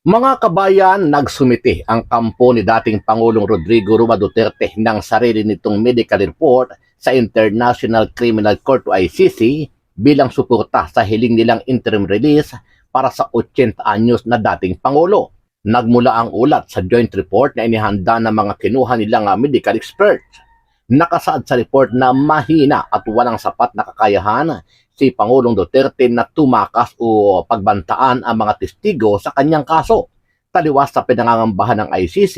Mga kabayan, nagsumiti ang kampo ni dating Pangulong Rodrigo Roa Duterte ng sarili nitong medical report sa International Criminal Court o ICC bilang suporta sa hiling nilang interim release para sa 80 anyos na dating Pangulo. Nagmula ang ulat sa joint report na inihanda ng mga kinuha nilang medical experts. Nakasaad sa report na mahina at walang sapat na kakayahan si Pangulong Duterte na tumakas o pagbantaan ang mga testigo sa kanyang kaso. Taliwas sa pinangangambahan ng ICC,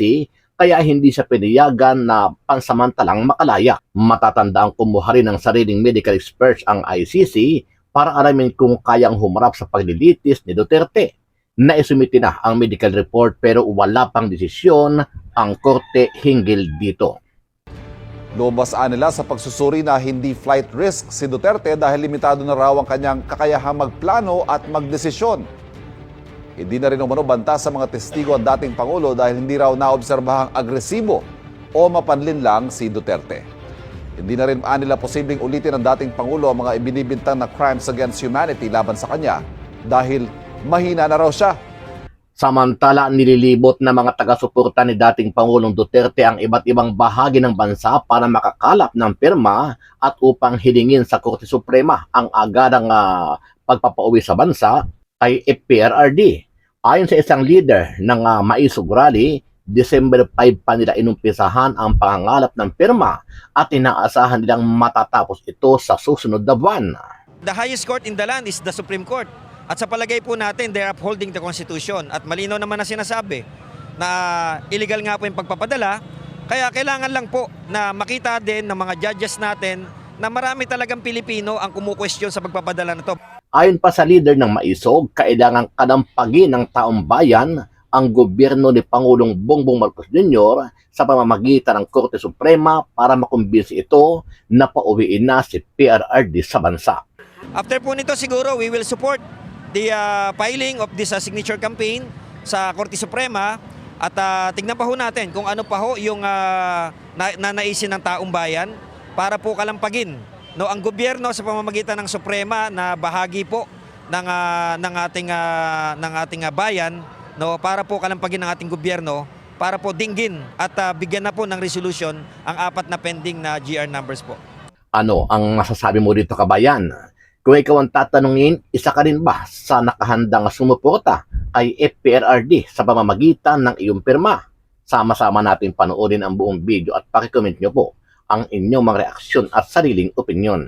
kaya hindi siya pinayagan na pansamantalang makalaya. Matatanda ang kumuha rin ng sariling medical experts ang ICC para alamin kung kayang humarap sa paglilitis ni Duterte. Naisumiti na ang medical report pero wala pang desisyon ang korte hinggil dito. Lumabasaan nila sa pagsusuri na hindi flight risk si Duterte dahil limitado na raw ang kanyang kakayahang magplano at magdesisyon. Hindi na rin umano banta sa mga testigo ang dating Pangulo dahil hindi raw naobserbahang agresibo o mapanlin lang si Duterte. Hindi na rin nila posibleng ulitin ng dating Pangulo ang mga ibinibintang na crimes against humanity laban sa kanya dahil mahina na raw siya. Samantala, nililibot na mga taga-suporta ni dating Pangulong Duterte ang iba't ibang bahagi ng bansa para makakalap ng pirma at upang hilingin sa Korte Suprema ang agarang pagpapauwi sa bansa kay FPRRD. Ayon sa isang leader ng Maisog Rally, December 5 pa nila inumpisahan ang pangangalap ng pirma at inaasahan nilang matatapos ito sa susunod na buwan. The highest court in the land is the Supreme Court. At sa palagay po natin, they're upholding the Constitution. At malinaw naman na sinasabi na illegal nga po yung pagpapadala. Kaya kailangan lang po na makita din ng mga judges natin na marami talagang Pilipino ang kumukwestiyon sa pagpapadala na to. Ayon pa sa leader ng Maisog, kailangang kalampagin ng taong bayan ang gobyerno ni Pangulong Bongbong Marcos Jr. sa pamamagitan ng Korte Suprema para makumbinsi ito na pauwiin na si PRRD sa bansa. After po nito siguro, we will support the filing of this signature campaign sa Korte Suprema at tignan pa ho natin kung ano pa ho yung nanaisin ng taong bayan para po kalampagin ang gobyerno sa pamamagitan ng Suprema na bahagi po ng ating bayan para po kalampagin ng ating gobyerno para po dinggin at bigyan na po ng resolution ang 4 na pending na GR numbers po. Ano ang masasabi mo dito, kabayan? Kung ikaw ang tatanungin, isa ka rin ba sa nakahandang sumuporta kay FPRRD sa pamamagitan ng iyong pirma? Sama-sama natin panoorin ang buong video at pakicomment nyo po ang inyong mga reaksyon at sariling opinyon.